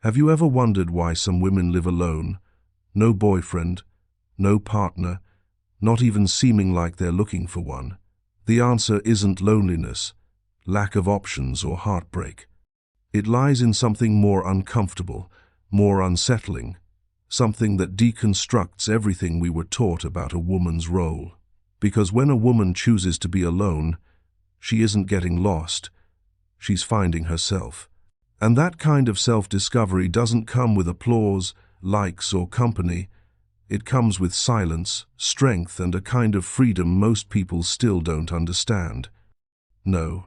Have you ever wondered why some women live alone? No boyfriend, no partner, not even seeming like they're looking for one. The answer isn't loneliness, lack of options, or heartbreak. It lies in something more uncomfortable, more unsettling, something that deconstructs everything we were taught about a woman's role. Because when a woman chooses to be alone, she isn't getting lost, she's finding herself. And that kind of self-discovery doesn't come with applause, likes, or company. It comes with silence, strength, and a kind of freedom most people still don't understand. No,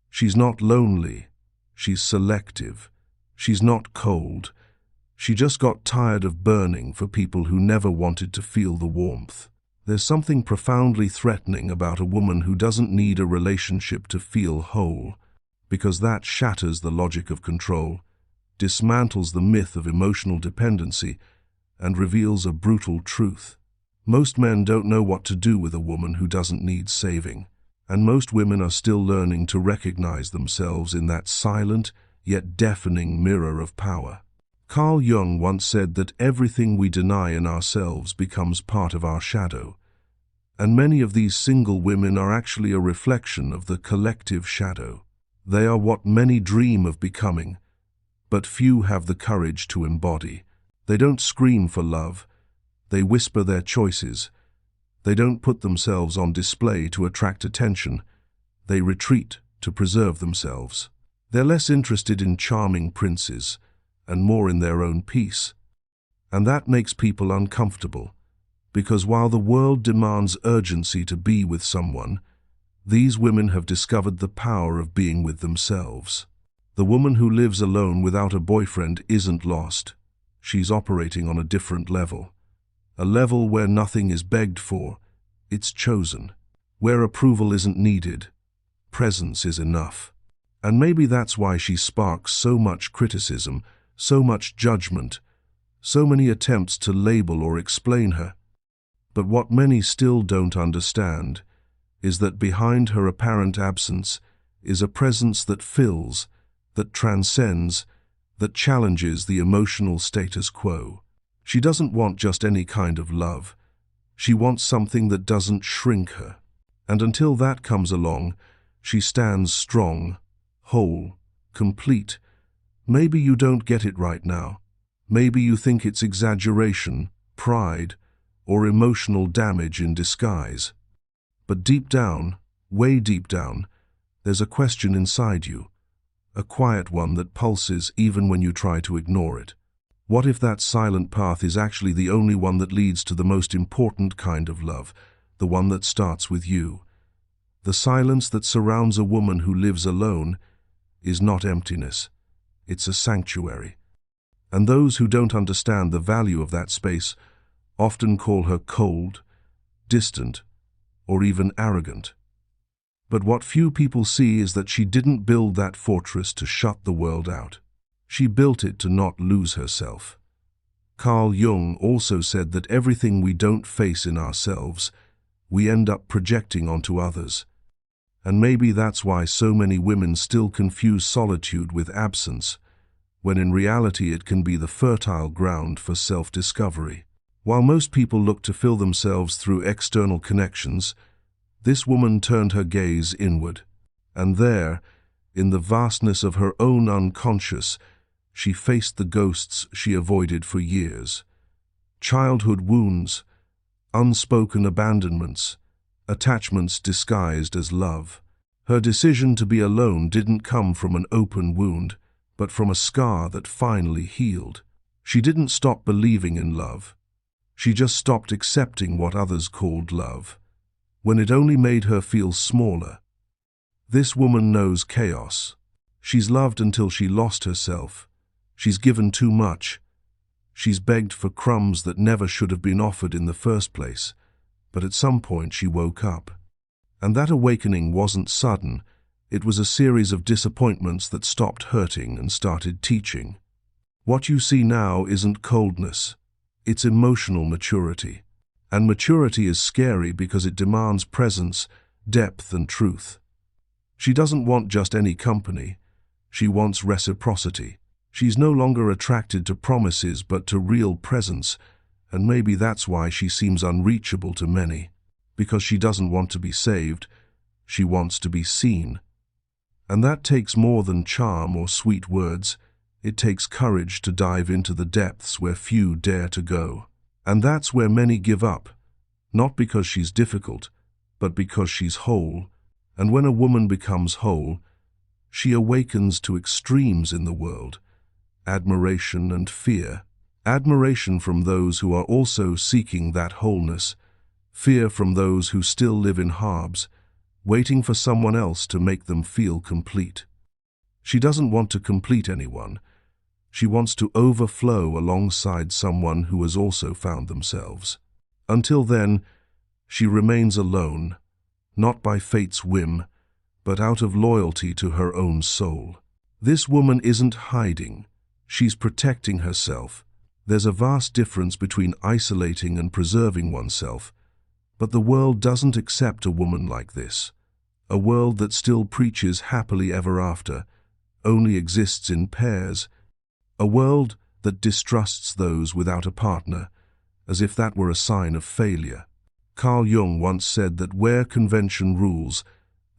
she's not lonely. She's selective. She's not cold. She just got tired of burning for people who never wanted to feel the warmth. There's something profoundly threatening about a woman who doesn't need a relationship to feel whole, because that shatters the logic of control, dismantles the myth of emotional dependency, and reveals a brutal truth. Most men don't know what to do with a woman who doesn't need saving, and most women are still learning to recognize themselves in that silent yet deafening mirror of power. Carl Jung once said that everything we deny in ourselves becomes part of our shadow, and many of these single women are actually a reflection of the collective shadow. They are what many dream of becoming, but few have the courage to embody. They don't scream for love, they whisper their choices. They don't put themselves on display to attract attention, they retreat to preserve themselves. They're less interested in charming princes, and more in their own peace. And that makes people uncomfortable, because while the world demands urgency to be with someone, these women have discovered the power of being with themselves. The woman who lives alone without a boyfriend isn't lost. She's operating on a different level. A level where nothing is begged for, it's chosen. Where approval isn't needed, presence is enough. And maybe that's why she sparks so much criticism, so much judgment, so many attempts to label or explain her. But what many still don't understand is that behind her apparent absence is a presence that fills, that transcends, that challenges the emotional status quo. She doesn't want just any kind of love. She wants something that doesn't shrink her. And until that comes along, she stands strong, whole, complete. Maybe you don't get it right now. Maybe you think it's exaggeration, pride, or emotional damage in disguise. But deep down, way deep down, there's a question inside you, a quiet one that pulses even when you try to ignore it. What if that silent path is actually the only one that leads to the most important kind of love, the one that starts with you? The silence that surrounds a woman who lives alone is not emptiness, it's a sanctuary. And those who don't understand the value of that space often call her cold, distant, or even arrogant. But what few people see is that she didn't build that fortress to shut the world out. She built it to not lose herself. Carl Jung also said that everything we don't face in ourselves, we end up projecting onto others. And maybe that's why so many women still confuse solitude with absence, when in reality it can be the fertile ground for self-discovery. While most people look to fill themselves through external connections, this woman turned her gaze inward. And there, in the vastness of her own unconscious, she faced the ghosts she avoided for years. Childhood wounds, unspoken abandonments, attachments disguised as love. Her decision to be alone didn't come from an open wound, but from a scar that finally healed. She didn't stop believing in love. She just stopped accepting what others called love, when it only made her feel smaller. This woman knows chaos. She's loved until she lost herself. She's given too much. She's begged for crumbs that never should have been offered in the first place. But at some point she woke up. And that awakening wasn't sudden. It was a series of disappointments that stopped hurting and started teaching. What you see now isn't coldness. It's emotional maturity. And maturity is scary because it demands presence, depth, and truth. She doesn't want just any company. She wants reciprocity. She's no longer attracted to promises but to real presence, and maybe that's why she seems unreachable to many. Because she doesn't want to be saved, she wants to be seen. And that takes more than charm or sweet words. It takes courage to dive into the depths where few dare to go. And that's where many give up, not because she's difficult, but because she's whole. And when a woman becomes whole, she awakens to extremes in the world: admiration and fear. Admiration from those who are also seeking that wholeness, fear from those who still live in harbs, waiting for someone else to make them feel complete. She doesn't want to complete anyone. She wants to overflow alongside someone who has also found themselves. Until then, she remains alone, not by fate's whim, but out of loyalty to her own soul. This woman isn't hiding. She's protecting herself. There's a vast difference between isolating and preserving oneself, but the world doesn't accept a woman like this. A world that still preaches happily ever after, only exists in pairs. A world that distrusts those without a partner, as if that were a sign of failure. Carl Jung once said that where convention rules,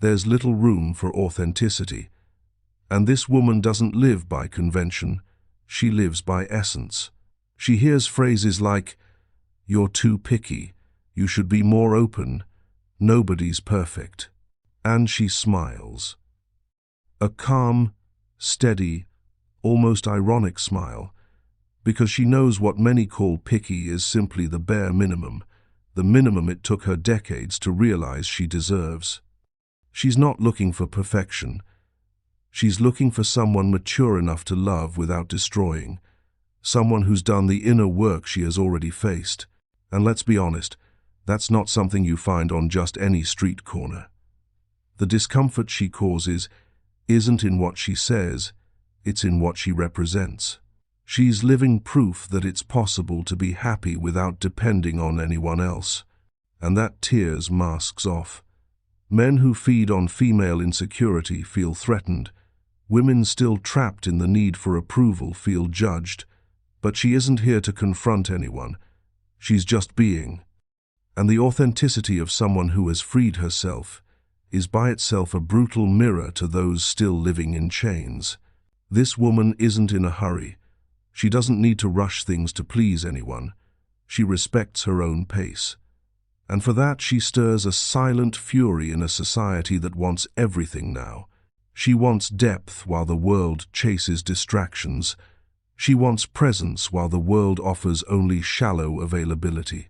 there's little room for authenticity. And this woman doesn't live by convention, she lives by essence. She hears phrases like, "You're too picky, you should be more open, nobody's perfect." And she smiles. A calm, steady, almost ironic smile, because she knows what many call picky is simply the bare minimum, the minimum it took her decades to realize she deserves. She's not looking for perfection. She's looking for someone mature enough to love without destroying, someone who's done the inner work she has already faced. And let's be honest, that's not something you find on just any street corner. The discomfort she causes isn't in what she says, it's in what she represents. She's living proof that it's possible to be happy without depending on anyone else. And that tears masks off. Men who feed on female insecurity feel threatened. Women still trapped in the need for approval feel judged. But she isn't here to confront anyone. She's just being. And the authenticity of someone who has freed herself is by itself a brutal mirror to those still living in chains. This woman isn't in a hurry. She doesn't need to rush things to please anyone. She respects her own pace. And for that she stirs a silent fury in a society that wants everything now. She wants depth while the world chases distractions. She wants presence while the world offers only shallow availability.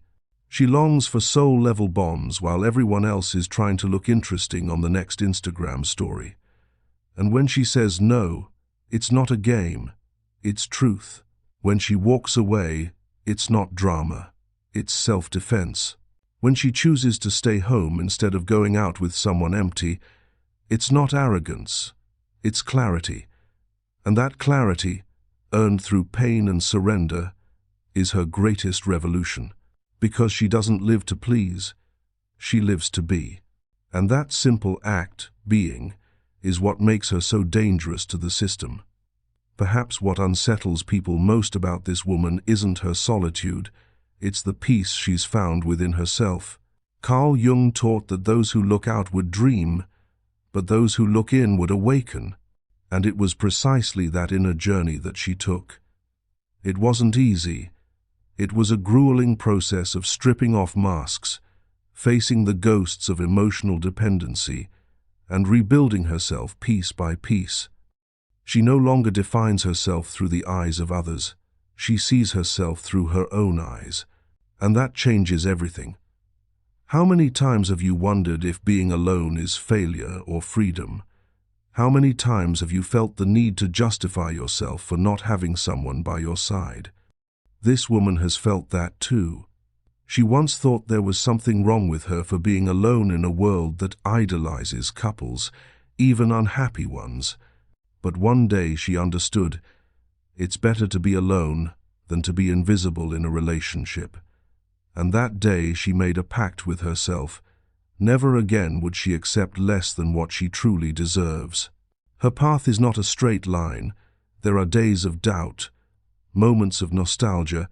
She longs for soul-level bonds while everyone else is trying to look interesting on the next Instagram story. And when she says no, it's not a game, it's truth. When she walks away, it's not drama, it's self-defense. When she chooses to stay home instead of going out with someone empty, it's not arrogance, it's clarity. And that clarity, earned through pain and surrender, is her greatest revolution. Because she doesn't live to please, she lives to be. And that simple act, being, is what makes her so dangerous to the system. Perhaps what unsettles people most about this woman isn't her solitude, it's the peace she's found within herself. Carl Jung taught that those who look out would dream, but those who look in would awaken. And it was precisely that inner journey that she took. It wasn't easy. It was a grueling process of stripping off masks, facing the ghosts of emotional dependency, and rebuilding herself piece by piece. She no longer defines herself through the eyes of others. She sees herself through her own eyes, and that changes everything. How many times have you wondered if being alone is failure or freedom? How many times have you felt the need to justify yourself for not having someone by your side? This woman has felt that too. She once thought there was something wrong with her for being alone in a world that idolizes couples, even unhappy ones. But one day she understood, it's better to be alone than to be invisible in a relationship. And that day she made a pact with herself. Never again would she accept less than what she truly deserves. Her path is not a straight line. There are days of doubt, moments of nostalgia,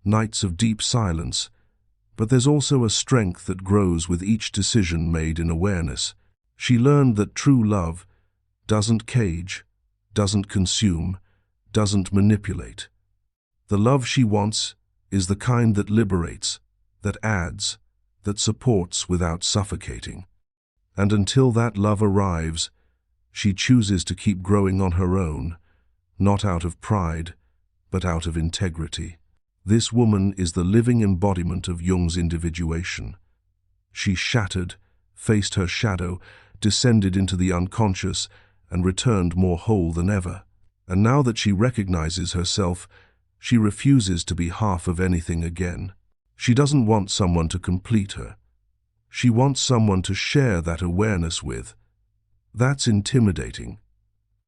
nights of deep silence, but there's also a strength that grows with each decision made in awareness. She learned that true love doesn't cage, doesn't consume, doesn't manipulate. The love she wants is the kind that liberates, that adds, that supports without suffocating. And until that love arrives, she chooses to keep growing on her own, not out of pride, but out of integrity. This woman is the living embodiment of Jung's individuation. She shattered, faced her shadow, descended into the unconscious, and returned more whole than ever. And now that she recognizes herself, she refuses to be half of anything again. She doesn't want someone to complete her. She wants someone to share that awareness with. That's intimidating,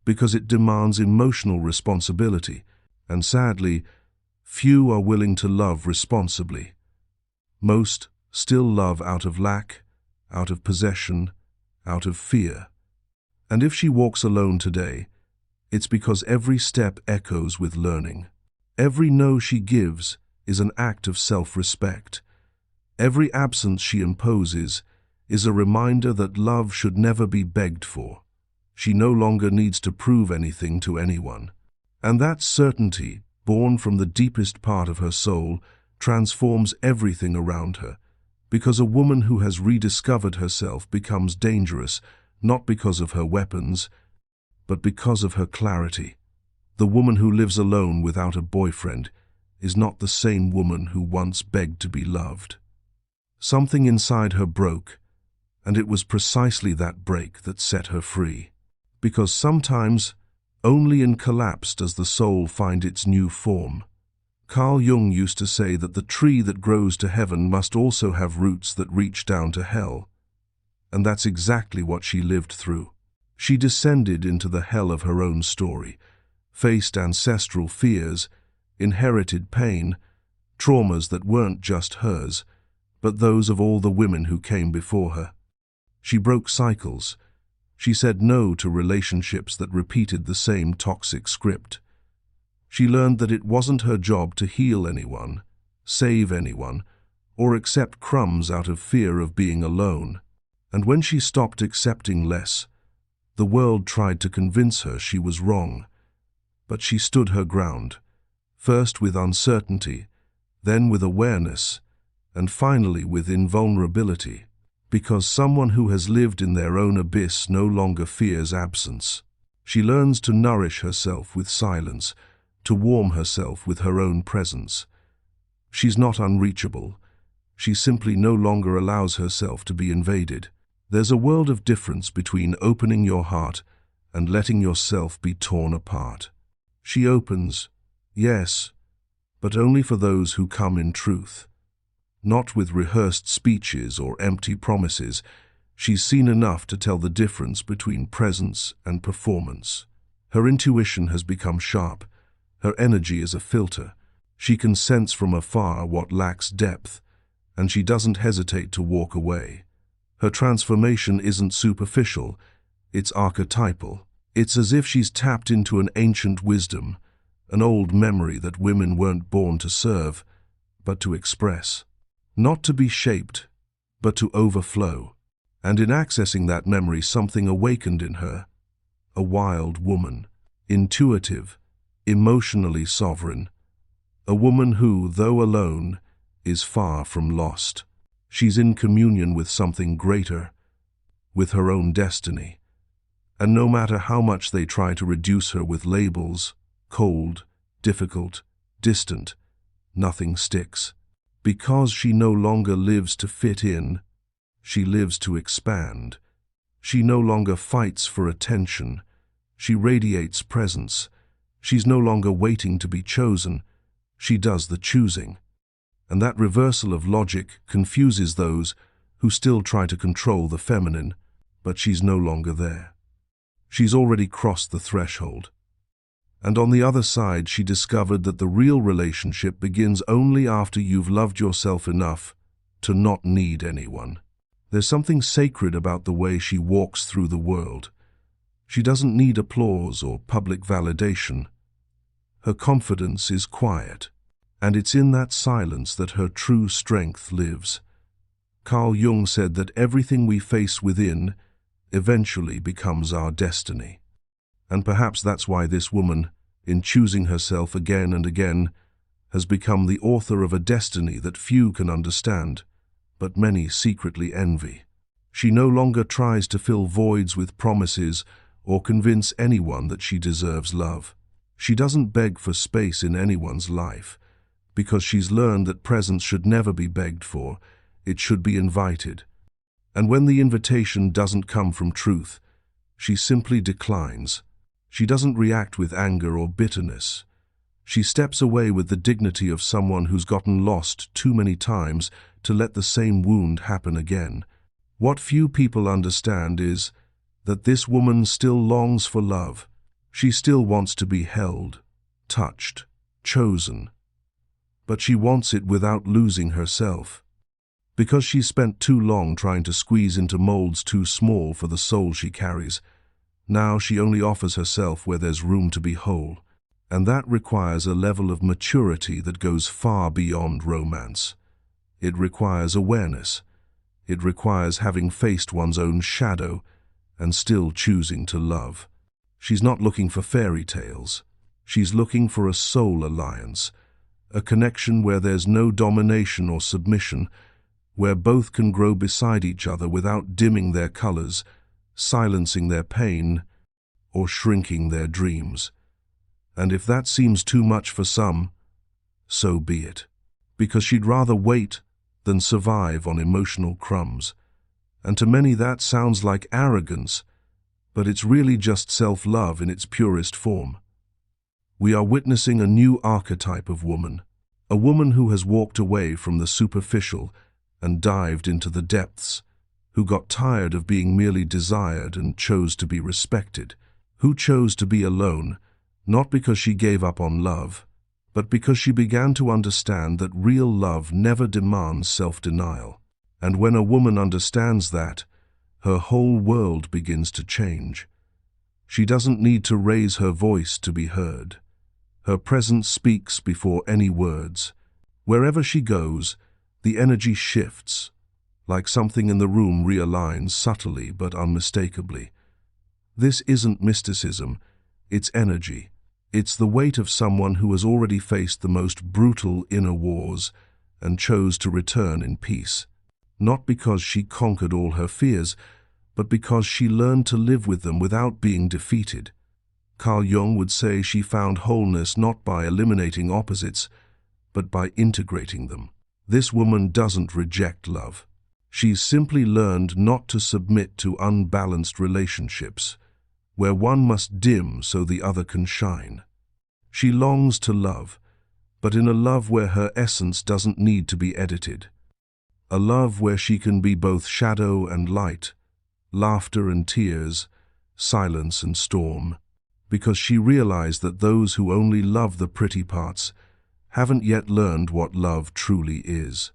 because it demands emotional responsibility, and sadly, few are willing to love responsibly. Most still love out of lack, out of possession, out of fear. And if she walks alone today, it's because every step echoes with learning. Every no she gives is an act of self-respect. Every absence she imposes is a reminder that love should never be begged for. She no longer needs to prove anything to anyone. And that certainty, born from the deepest part of her soul, transforms everything around her, because a woman who has rediscovered herself becomes dangerous, not because of her weapons, but because of her clarity. The woman who lives alone without a boyfriend is not the same woman who once begged to be loved. Something inside her broke, and it was precisely that break that set her free. Because sometimes, only in collapse does the soul find its new form. Carl Jung used to say that the tree that grows to heaven must also have roots that reach down to hell. And that's exactly what she lived through. She descended into the hell of her own story, faced ancestral fears, inherited pain, traumas that weren't just hers, but those of all the women who came before her. She broke cycles. She said no to relationships that repeated the same toxic script. She learned that it wasn't her job to heal anyone, save anyone, or accept crumbs out of fear of being alone. And when she stopped accepting less, the world tried to convince her she was wrong. But she stood her ground, first with uncertainty, then with awareness, and finally with invulnerability, because someone who has lived in their own abyss no longer fears absence. She learns to nourish herself with silence, to warm herself with her own presence. She's not unreachable. She simply no longer allows herself to be invaded. There's a world of difference between opening your heart and letting yourself be torn apart. She opens, yes, but only for those who come in truth. Not with rehearsed speeches or empty promises. She's seen enough to tell the difference between presence and performance. Her intuition has become sharp. Her energy is a filter. She can sense from afar what lacks depth, and she doesn't hesitate to walk away. Her transformation isn't superficial, it's archetypal. It's as if she's tapped into an ancient wisdom, an old memory that women weren't born to serve, but to express. Not to be shaped, but to overflow. And in accessing that memory, something awakened in her. A wild woman, intuitive, emotionally sovereign. A woman who, though alone, is far from lost. She's in communion with something greater, with her own destiny. And no matter how much they try to reduce her with labels, cold, difficult, distant, nothing sticks. Because she no longer lives to fit in, she lives to expand. She no longer fights for attention. She radiates presence. She's no longer waiting to be chosen. She does the choosing. And that reversal of logic confuses those who still try to control the feminine, but she's no longer there. She's already crossed the threshold. And on the other side, she discovered that the real relationship begins only after you've loved yourself enough to not need anyone. There's something sacred about the way she walks through the world. She doesn't need applause or public validation. Her confidence is quiet, and it's in that silence that her true strength lives. Carl Jung said that everything we face within eventually becomes our destiny. And perhaps that's why this woman, in choosing herself again and again, has become the author of a destiny that few can understand, but many secretly envy. She no longer tries to fill voids with promises or convince anyone that she deserves love. She doesn't beg for space in anyone's life, because she's learned that presence should never be begged for, it should be invited. And when the invitation doesn't come from truth, she simply declines. She doesn't react with anger or bitterness. She steps away with the dignity of someone who's gotten lost too many times to let the same wound happen again. What few people understand is that this woman still longs for love. She still wants to be held, touched, chosen. But she wants it without losing herself. Because she's spent too long trying to squeeze into molds too small for the soul she carries, now she only offers herself where there's room to be whole. And that requires a level of maturity that goes far beyond romance. It requires awareness. It requires having faced one's own shadow and still choosing to love. She's not looking for fairy tales. She's looking for a soul alliance, a connection where there's no domination or submission, where both can grow beside each other without dimming their colors, silencing their pain, or shrinking their dreams. And if that seems too much for some, so be it. Because she'd rather wait than survive on emotional crumbs. And to many that sounds like arrogance, but it's really just self-love in its purest form. We are witnessing a new archetype of woman, a woman who has walked away from the superficial and dived into the depths, who got tired of being merely desired and chose to be respected, who chose to be alone, not because she gave up on love, but because she began to understand that real love never demands self-denial. And when a woman understands that, her whole world begins to change. She doesn't need to raise her voice to be heard. Her presence speaks before any words. Wherever she goes, the energy shifts, like something in the room realigns subtly but unmistakably. This isn't mysticism, it's energy. It's the weight of someone who has already faced the most brutal inner wars and chose to return in peace. Not because she conquered all her fears, but because she learned to live with them without being defeated. Carl Jung would say she found wholeness not by eliminating opposites, but by integrating them. This woman doesn't reject love. She's simply learned not to submit to unbalanced relationships, where one must dim so the other can shine. She longs to love, but in a love where her essence doesn't need to be edited. A love where she can be both shadow and light, laughter and tears, silence and storm, because she realized that those who only love the pretty parts haven't yet learned what love truly is.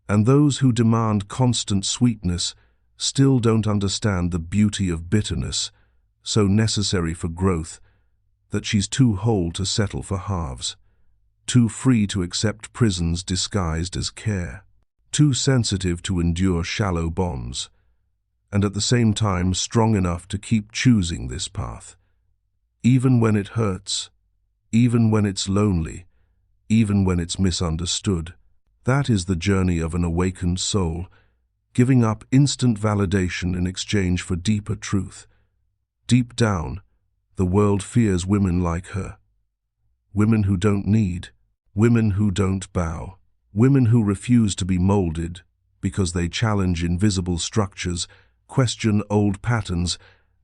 And those who demand constant sweetness still don't understand the beauty of bitterness, so necessary for growth, that she's too whole to settle for halves, too free to accept prisons disguised as care, too sensitive to endure shallow bonds, and at the same time strong enough to keep choosing this path. Even when it hurts, even when it's lonely, even when it's misunderstood. That is the journey of an awakened soul, giving up instant validation in exchange for deeper truth. Deep down, the world fears women like her. Women who don't need, women who don't bow, women who refuse to be molded because they challenge invisible structures, question old patterns,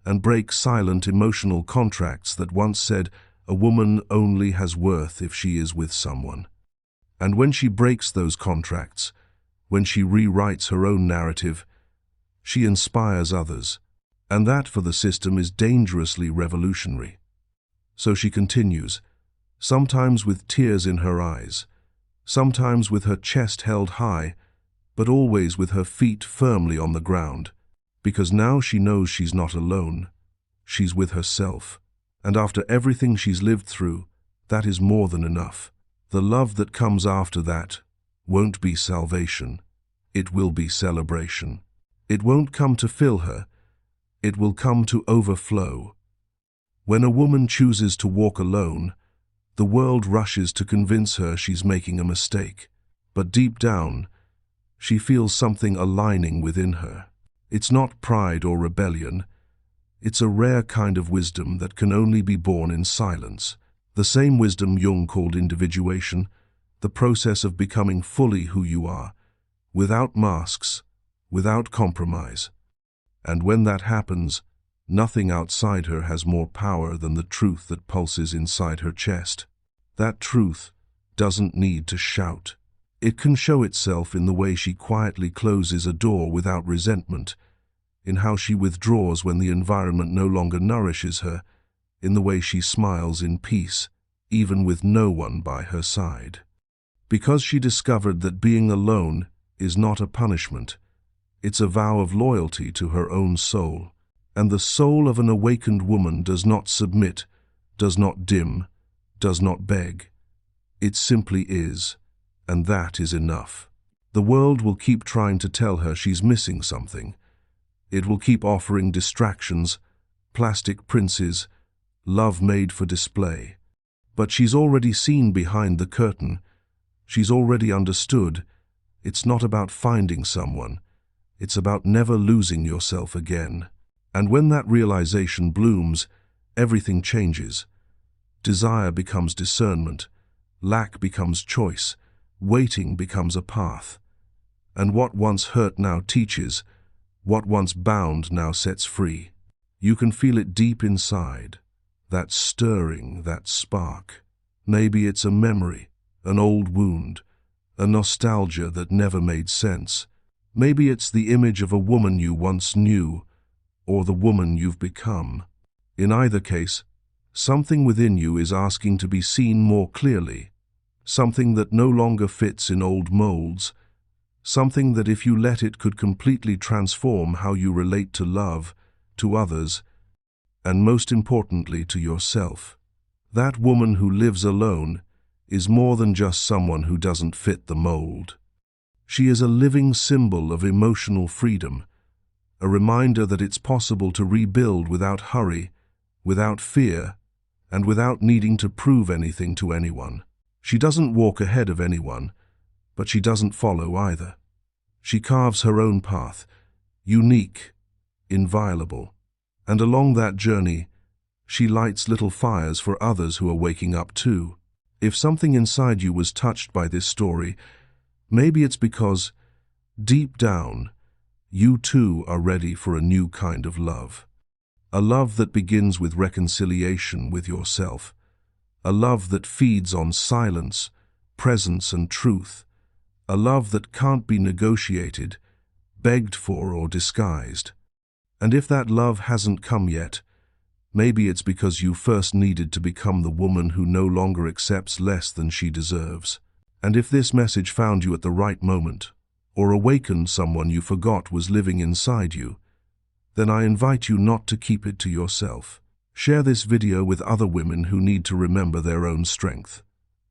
and break silent emotional contracts that once said a woman only has worth if she is with someone. And when she breaks those contracts, when she rewrites her own narrative, she inspires others. And that for the system is dangerously revolutionary. So she continues, sometimes with tears in her eyes, sometimes with her chest held high, but always with her feet firmly on the ground, because now she knows she's not alone. She's with herself. And after everything she's lived through, that is more than enough. The love that comes after that won't be salvation. It will be celebration. It won't come to fill her. It will come to overflow. When a woman chooses to walk alone, the world rushes to convince her she's making a mistake. But deep down, she feels something aligning within her. It's not pride or rebellion. It's a rare kind of wisdom that can only be born in silence. The same wisdom Jung called individuation, the process of becoming fully who you are, without masks, without compromise. And when that happens, nothing outside her has more power than the truth that pulses inside her chest. That truth doesn't need to shout. It can show itself in the way she quietly closes a door without resentment, in how she withdraws when the environment no longer nourishes her, in the way she smiles in peace, even with no one by her side. Because she discovered that being alone is not a punishment, it's a vow of loyalty to her own soul. And the soul of an awakened woman does not submit, does not dim, does not beg. It simply is, and that is enough. The world will keep trying to tell her she's missing something. It will keep offering distractions, plastic princes, love made for display. But she's already seen behind the curtain. She's already understood. It's not about finding someone. It's about never losing yourself again. And when that realization blooms, everything changes. Desire becomes discernment. Lack becomes choice. Waiting becomes a path. And what once hurt now teaches. What once bound now sets free. You can feel it deep inside. That stirring, that spark. Maybe it's a memory, an old wound, a nostalgia that never made sense. Maybe it's the image of a woman you once knew, or the woman you've become. In either case, something within you is asking to be seen more clearly, something that no longer fits in old molds, something that if you let it could completely transform how you relate to love, to others, and most importantly to yourself. That woman who lives alone is more than just someone who doesn't fit the mold. She is a living symbol of emotional freedom, a reminder that it's possible to rebuild without hurry, without fear, and without needing to prove anything to anyone. She doesn't walk ahead of anyone, but she doesn't follow either. She carves her own path, unique, inviolable, and along that journey, she lights little fires for others who are waking up too. If something inside you was touched by this story, maybe it's because, deep down, you too are ready for a new kind of love. A love that begins with reconciliation with yourself. A love that feeds on silence, presence, and truth. A love that can't be negotiated, begged for, or disguised. And if that love hasn't come yet, maybe it's because you first needed to become the woman who no longer accepts less than she deserves. And if this message found you at the right moment, or awakened someone you forgot was living inside you, then I invite you not to keep it to yourself. Share this video with other women who need to remember their own strength.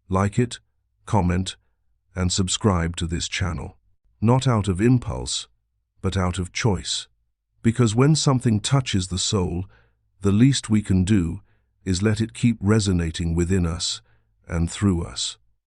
Like it, comment, and subscribe to this channel. Not out of impulse, but out of choice. Because when something touches the soul, the least we can do is let it keep resonating within us and through us.